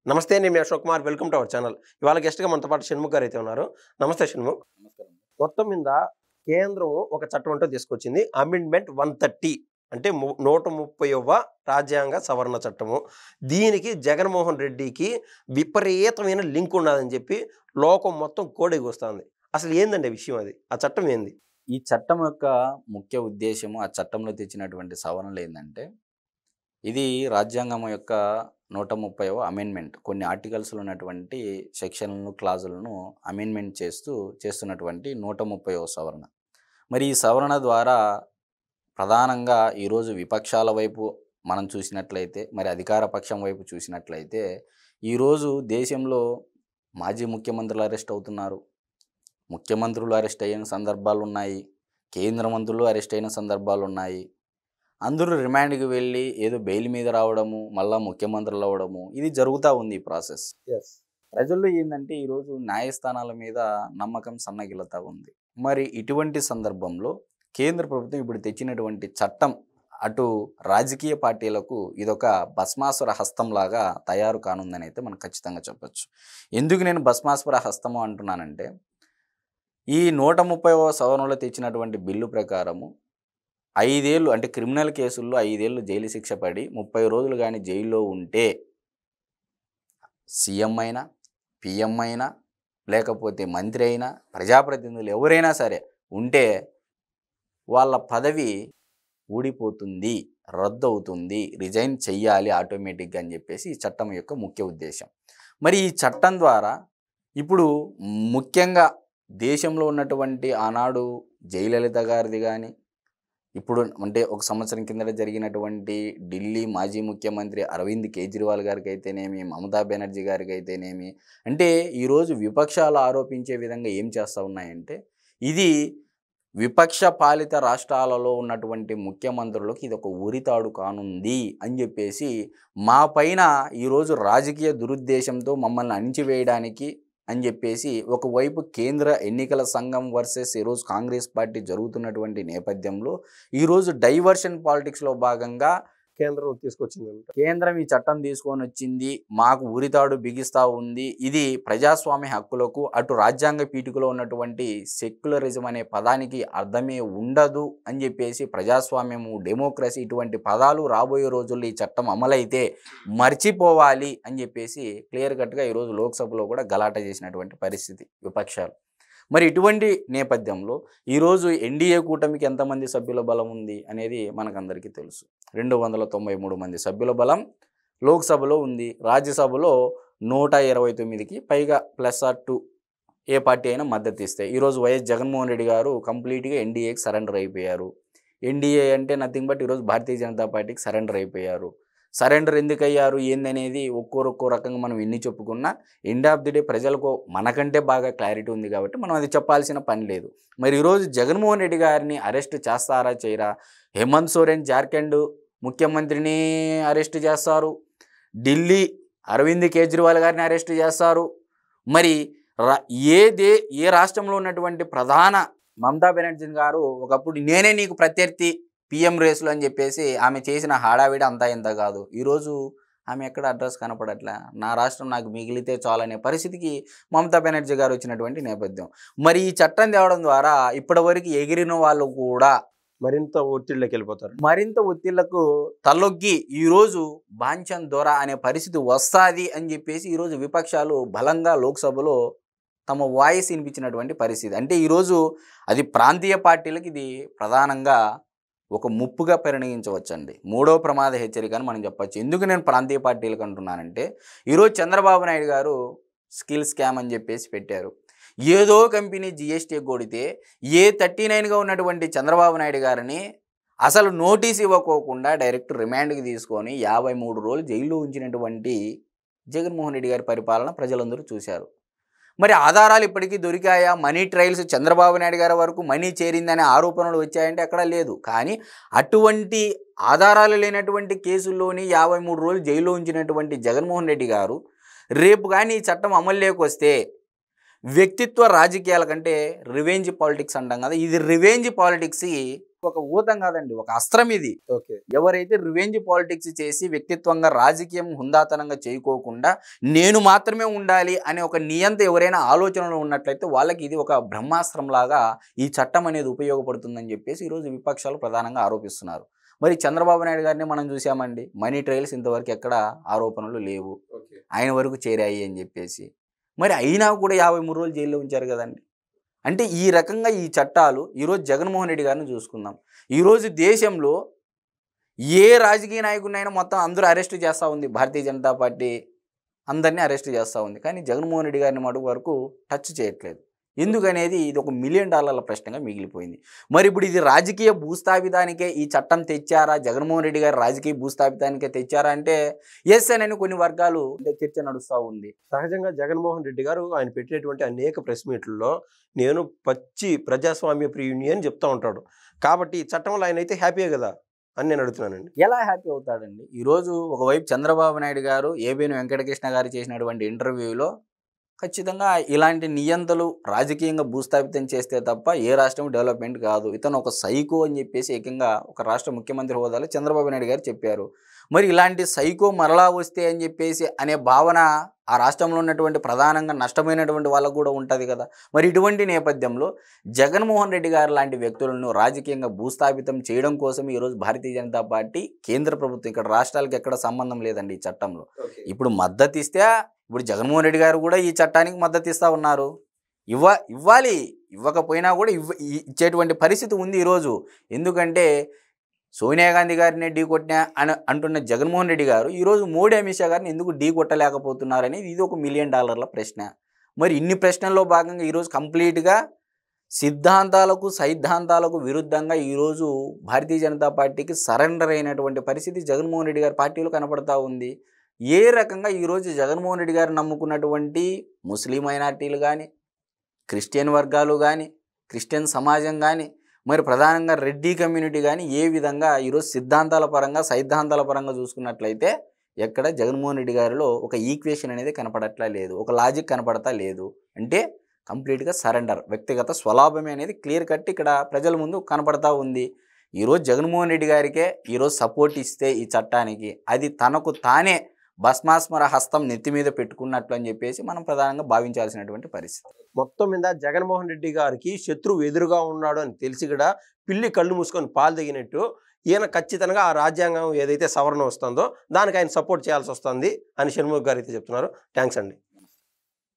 నమస్తే నేను మీ Ashok Kumar. Welcome to our channel. ఇవాళ గెస్ట్‌గా మనతో పాటు షణ్ముఖ్ గారు అయితే ఉన్నారు. నమస్తే షణ్ముఖ్. నమస్కారం. మొత్తం మీద కేంద్రం ఒక చట్టం అంటూ తీసుకొచ్చింది. అమెండ్మెంట్ 130 అంటే 130వ రాజ్యాంగ సవరణ చట్టము. దీనికి జగన్మోహన్ రెడ్డికి విపరీతమైన లింక్ ఉన్నదని చెప్పి లోకం మొత్తం కోడెగూస్తుంది. అసలు ఏందండి ఆ విషయం అది? ఆ చట్టం ఏంది? ఈ చట్టం యొక్క ముఖ్య ఉద్దేశము, ఆ చట్టంలో తెచ్చినటువంటి సవరణలు ఏందంటే, ఇది రాజ్యాంగం యొక్క 130వ అమెండ్మెంట్. కొన్ని ఆర్టికల్స్‌లో ఉన్నటువంటి సెక్షన్‌లను, క్లాజులను అమెండ్మెంట్ చేస్తున్నటువంటి 130వ సవరణ. మరి ఈ సవరణ ద్వారా ప్రధానంగా ఈరోజు విపక్షాల వైపు మనం చూసినట్లయితే, మరి అధికార పక్షం వైపు చూసినట్లయితే, ఈరోజు దేశంలో మాజీ ముఖ్యమంత్రులు అరెస్ట్ అవుతున్నారు. ముఖ్యమంత్రులు అరెస్ట్ అయిన సందర్భాలున్నాయి. కేంద్ర మంత్రులు అరెస్ట్ అయిన సందర్భాలున్నాయి. అందరూ రిమాండ్‌కి వెళ్ళి ఏదో బెయిల్ మీద రావడము, మళ్ళా ముఖ్యమంత్రులు అవ్వడము, ఇది జరుగుతూ ఉంది ఈ ప్రాసెస్. యెస్. ప్రజల్లో ఏందంటే ఈరోజు న్యాయస్థానాల మీద నమ్మకం సన్నగిల్లుతా ఉంది. మరి ఇటువంటి సందర్భంలో కేంద్ర ప్రభుత్వం ఇప్పుడు తెచ్చినటువంటి చట్టం అటు రాజకీయ పార్టీలకు ఇదొక భస్మాసుర హస్తంలాగా తయారు కానుందని అయితే మనం ఖచ్చితంగా చెప్పొచ్చు. ఎందుకు నేను భస్మాసుర హస్తము అంటున్నానంటే, ఈ 130వ సవరణలో తెచ్చినటువంటి బిల్లు ప్రకారము 5 ఏళ్ళు అంటే క్రిమినల్ కేసుల్లో 5 ఏళ్ళు జైలు శిక్ష పడి 30 రోజులు కానీ జైల్లో ఉంటే సీఎం అయినా, పీఎం అయినా, లేకపోతే మంత్రి అయినా, ప్రజాప్రతినిధులు ఎవరైనా సరే ఉంటే వాళ్ళ పదవి ఊడిపోతుంది, రద్దు అవుతుంది, రిజైన్ చెయ్యాలి ఆటోమేటిక్గా అని చెప్పేసి ఈ చట్టం యొక్క ముఖ్య ఉద్దేశం. మరి ఈ చట్టం ద్వారా ఇప్పుడు ముఖ్యంగా దేశంలో ఉన్నటువంటి ఆనాడు జయలలిత గారిది కానీ, ఇప్పుడు అంటే ఒక సంవత్సరం కిందట జరిగినటువంటి ఢిల్లీ మాజీ ముఖ్యమంత్రి అరవింద్ కేజ్రీవాల్ గారికి అయితేనేమి, మమతా బెనర్జీ గారికి అయితేనేమి, అంటే ఈరోజు విపక్షాలు ఆరోపించే విధంగా ఏం చేస్తూ ఉన్నాయంటే, ఇది విపక్ష పాలిత రాష్ట్రాలలో ఉన్నటువంటి ముఖ్యమంత్రులకు ఇది ఒక ఉరితాడు కానుంది అని చెప్పేసి మా పైన ఈరోజు రాజకీయ దురుద్దేశంతో మమ్మల్ని అణిచివేయడానికి అని చెప్పేసి ఒకవైపు కేంద్ర ఎన్నికల సంఘం వర్సెస్ ఈరోజు కాంగ్రెస్ పార్టీ జరుగుతున్నటువంటి నేపథ్యంలో ఈరోజు డైవర్షన్ పాలిటిక్స్లో భాగంగా కేంద్రం తీసుకొచ్చిందంట. కేంద్రం ఈ చట్టం తీసుకొని వచ్చింది, మాకు ఉరితాడు బిగిస్తూ ఉంది, ఇది ప్రజాస్వామ్య హక్కులకు అటు రాజ్యాంగ పీఠికలో ఉన్నటువంటి సెక్యులరిజం అనే పదానికి అర్థమే ఉండదు అని చెప్పేసి ప్రజాస్వామ్యము, డెమోక్రసీ ఇటువంటి పదాలు రాబోయే రోజుల్లో ఈ చట్టం అమలైతే మర్చిపోవాలి అని చెప్పేసి క్లియర్ కట్గా ఈరోజు లోక్సభలో కూడా గలాట చేసినటువంటి పరిస్థితి విపక్షాలు. మరి ఇటువంటి నేపథ్యంలో ఈరోజు ఎన్డీఏ కూటమికి ఎంతమంది సభ్యుల బలం ఉంది అనేది మనకందరికీ తెలుసు. 293 మంది సభ్యుల బలం లోక్సభలో ఉంది. రాజ్యసభలో 129కి పైగా +2 ఏ పార్టీ అయినా మద్దతు ఇస్తాయి. ఈరోజు వైఎస్ జగన్మోహన్ రెడ్డి గారు కంప్లీట్గా ఎన్డీఏకి సరెండర్ అయిపోయారు. ఎన్డీఏ అంటే నథింగ్ బట్ ఈరోజు భారతీయ జనతా పార్టీకి సరెండర్ అయిపోయారు. సరెండర్ ఎందుకు అయ్యారు ఏందనేది ఒక్కో రకంగా మనం ఎన్ని చెప్పుకున్నా ఎండ్ ఆఫ్ ది డే ప్రజలకు మనకంటే బాగా క్లారిటీ ఉంది కాబట్టి మనం అది చెప్పాల్సిన పని లేదు. మరి ఈరోజు జగన్మోహన్ రెడ్డి గారిని అరెస్ట్ చేస్తారా చేయరా? హేమంత్ సోరెన్ జార్ఖండ్ ముఖ్యమంత్రిని అరెస్ట్ చేస్తారు, ఢిల్లీ అరవింద్ కేజ్రీవాల్ గారిని అరెస్ట్ చేస్తారు. మరి ఏ రాష్ట్రంలో ఉన్నటువంటి ప్రధాన మమతా బెనర్జీ గారు ఒకప్పుడు నేనే నీకు ప్రత్యర్థి పీఎం రేసులు అని చెప్పేసి ఆమె చేసిన హడావిడి అంతా ఇంత కాదు. ఈరోజు ఆమె ఎక్కడ అడ్రస్ కనపడట్లే. నా రాష్ట్రం నాకు మిగిలితే చాలనే పరిస్థితికి మమతా బెనర్జీ గారు వచ్చినటువంటి నేపథ్యం. మరి ఈ చట్టం తేవడం ద్వారా ఇప్పటివరకు ఎగిరిన వాళ్ళు కూడా మరింత ఒత్తిడిలోకి వెళ్ళిపోతారు. మరింత ఒత్తిళ్లకు తలొగ్గి ఈరోజు బాంఛన్ దొర అనే పరిస్థితి వస్తుంది అని చెప్పేసి ఈరోజు విపక్షాలు బలంగా లోక్సభలో తమ వాయిస్ వినిపించినటువంటి పరిస్థితి. అంటే ఈరోజు అది ప్రాంతీయ పార్టీలకు ఇది ప్రధానంగా ఒక ముప్పుగా పరిగణించవచ్చండి. 3వ ప్రమాద హెచ్చరిక అని మనం చెప్పచ్చు. ఎందుకు నేను ప్రాంతీయ పార్టీలకు అంటున్నానంటే, ఈరోజు చంద్రబాబు నాయుడు గారు స్కిల్ స్కామ్ అని చెప్పేసి పెట్టారు. ఏదో కంపెనీ జిఎస్టీ కొడితే A39గా ఉన్నటువంటి చంద్రబాబు నాయుడు గారిని అసలు నోటీస్ ఇవ్వకోకుండా డైరెక్ట్ రిమాండ్కి తీసుకొని 53 రోజులు జైల్లో ఉంచినటువంటి జగన్మోహన్ రెడ్డి గారి పరిపాలన ప్రజలందరూ చూశారు. మరి ఆధారాలు ఇప్పటికీ దొరికాయా? మనీ ట్రయల్స్ చంద్రబాబు నాయుడు గారి వరకు మనీ చేరిందనే ఆరోపణలు వచ్చాయంటే అక్కడ లేదు. కానీ అటువంటి ఆధారాలు లేనటువంటి కేసుల్లోని 53 రోజులు జైల్లో ఉంచినటువంటి జగన్మోహన్ రెడ్డి గారు రేపు కానీ ఈ చట్టం అమల్లోకి వస్తే వ్యక్తిత్వ రాజకీయాల కంటే రివెంజ్ పాలిటిక్స్ అంటాం కదా, ఇది రివెంజ్ పాలిటిక్స్ ఒక ఊతం కాదండి, ఒక అస్త్రం ఇది. ఓకే. ఎవరైతే రివెంజ్ పాలిటిక్స్ చేసి వ్యక్తిత్వంగా రాజకీయం హుందాతనంగా చేయకోకుండా నేను మాత్రమే ఉండాలి అనే ఒక నియంత ఎవరైనా ఆలోచనలో ఉన్నట్లయితే వాళ్ళకి ఇది ఒక బ్రహ్మాస్త్రం లాగా ఈ చట్టం అనేది ఉపయోగపడుతుందని చెప్పేసి ఈరోజు విపక్షాలు ప్రధానంగా ఆరోపిస్తున్నారు. మరి చంద్రబాబు నాయుడు గారిని మనం చూసామండి, మనీ ట్రయల్స్ ఇంతవరకు ఎక్కడ ఆరోపణలు లేవు, ఆయన వరకు చేరాయి అని చెప్పేసి. మరి అయినా కూడా 53 రోజులు జైల్లో ఉంచారు కదండి. అంటే ఈ రకంగా ఈ చట్టాలు ఈరోజు జగన్మోహన్ రెడ్డి గారిని చూసుకుందాం. ఈరోజు దేశంలో ఏ రాజకీయ నాయకుడినైనా మొత్తం అందరూ అరెస్ట్ చేస్తూ ఉంది, భారతీయ జనతా పార్టీ అందరినీ అరెస్ట్ చేస్తూ ఉంది. కానీ జగన్మోహన్ రెడ్డి గారిని మటుకు వరకు టచ్ చేయట్లేదు. ఎందుకనేది ఇది ఒక $1 మిలియన్ ప్రశ్నగా మిగిలిపోయింది. మరి ఇప్పుడు ఇది రాజకీయ భూస్థాపితానికే ఈ చట్టం తెచ్చారా, జగన్మోహన్ రెడ్డి గారు రాజకీయ భూస్థాపితానికే తెచ్చారా అంటే ఎస్ అని కొన్ని వర్గాలు చర్చ నడుస్తూ ఉంది. సహజంగా జగన్మోహన్ రెడ్డి గారు ఆయన పెట్టినటువంటి అనేక ప్రెస్ మీట్లలో నేను పచ్చి ప్రజాస్వామ్య ప్రియుని అని చెప్తా ఉంటాడు. కాబట్టి ఈ చట్టంలో ఆయన అయితే హ్యాపీయే కదా అని నేను అడుగుతున్నానండి. ఎలా హ్యాపీ అవుతాడండి? ఈరోజు ఒకవైపు చంద్రబాబు నాయుడు గారు ఏబిఎన్ వెంకటకృష్ణ గారు చేసినటువంటి ఇంటర్వ్యూలో ఖచ్చితంగా ఇలాంటి నియంతలు రాజకీయంగా భూస్థాపితం చేస్తే తప్ప ఏ రాష్ట్రం డెవలప్మెంట్ కాదు, ఇతను ఒక సైకో అని చెప్పేసి ఏకంగా ఒక రాష్ట్ర ముఖ్యమంత్రి హోదాలో చంద్రబాబు నాయుడు గారు చెప్పారు. మరి ఇలాంటి సైకో మరలా వస్తే అని చెప్పేసి అనే భావన ఆ రాష్ట్రంలో ఉన్నటువంటి ప్రధానంగా నష్టమైనటువంటి వాళ్ళకు కూడా ఉంటుంది కదా. మరి ఇటువంటి నేపథ్యంలో జగన్మోహన్ రెడ్డి గారు లాంటి వ్యక్తులను రాజకీయంగా భూస్థాపితం చేయడం కోసం ఈరోజు భారతీయ జనతా పార్టీ కేంద్ర ప్రభుత్వం, ఇక్కడ రాష్ట్రాలకు ఎక్కడ సంబంధం లేదండి ఈ చట్టంలో. ఇప్పుడు మద్దతు ఇస్తే ఇప్పుడు జగన్మోహన్ రెడ్డి గారు కూడా ఈ చట్టానికి మద్దతు ఇస్తూ ఉన్నారు. ఇవ్వాలి, ఇవ్వకపోయినా కూడా ఇచ్చేటువంటి పరిస్థితి ఉంది ఈరోజు. ఎందుకంటే సోనియా గాంధీ గారిని ఢీ కొట్టినా అని అంటున్న జగన్మోహన్ రెడ్డి గారు ఈరోజు మోడీ అమిత్ షా గారిని ఎందుకు ఢీ కొట్టలేకపోతున్నారనేది ఇది ఒక $1 మిలియన్ ప్రశ్న. మరి ఇన్ని ప్రశ్నల్లో భాగంగా ఈరోజు కంప్లీట్గా సైద్ధాంతాలకు విరుద్ధంగా ఈరోజు భారతీయ జనతా పార్టీకి సరెండర్ అయినటువంటి పరిస్థితి జగన్మోహన్ రెడ్డి గారి పార్టీలో కనపడతా ఉంది. ఏ రకంగా ఈరోజు జగన్మోహన్ రెడ్డి గారు నమ్ముకున్నటువంటి ముస్లిం మైనార్టీలు కానీ, క్రిస్టియన్ వర్గాలు కానీ, క్రిస్టియన్ సమాజం కానీ, మరి ప్రధానంగా రెడ్డి కమ్యూనిటీ కానీ ఏ విధంగా ఈరోజు సైద్ధాంతాల పరంగా చూసుకున్నట్లయితే ఎక్కడ జగన్మోహన్ రెడ్డి గారిలో ఒక ఈక్వేషన్ అనేది కనపడట్లా లేదు, ఒక లాజిక్ కనపడతా లేదు. అంటే కంప్లీట్గా సరెండర్, వ్యక్తిగత స్వలాభమే అనేది క్లియర్ కట్ ఇక్కడ ప్రజల ముందు కనపడతా ఉంది. ఈరోజు జగన్మోహన్ రెడ్డి గారికే ఈరోజు సపోర్ట్ ఇస్తే ఈ చట్టానికి అది తనకు తానే భస్మాస్మర హస్తం నెత్తి మీద పెట్టుకున్నట్లు అని చెప్పేసి మనం ప్రధానంగా భావించాల్సినటువంటి పరిస్థితి. మొత్తం మీద జగన్మోహన్ రెడ్డి గారికి శత్రువు ఎదురుగా ఉన్నాడు అని తెలిసి కూడా పిల్లి కళ్ళు మూసుకొని పాలు దిగినట్టు ఈయన ఖచ్చితంగా ఆ రాజ్యాంగం ఏదైతే సవరణ వస్తుందో దానికి ఆయన సపోర్ట్ చేయాల్సి వస్తుంది అని షణ్ముఖ్ గారు అయితే చెప్తున్నారు. థ్యాంక్స్ అండి.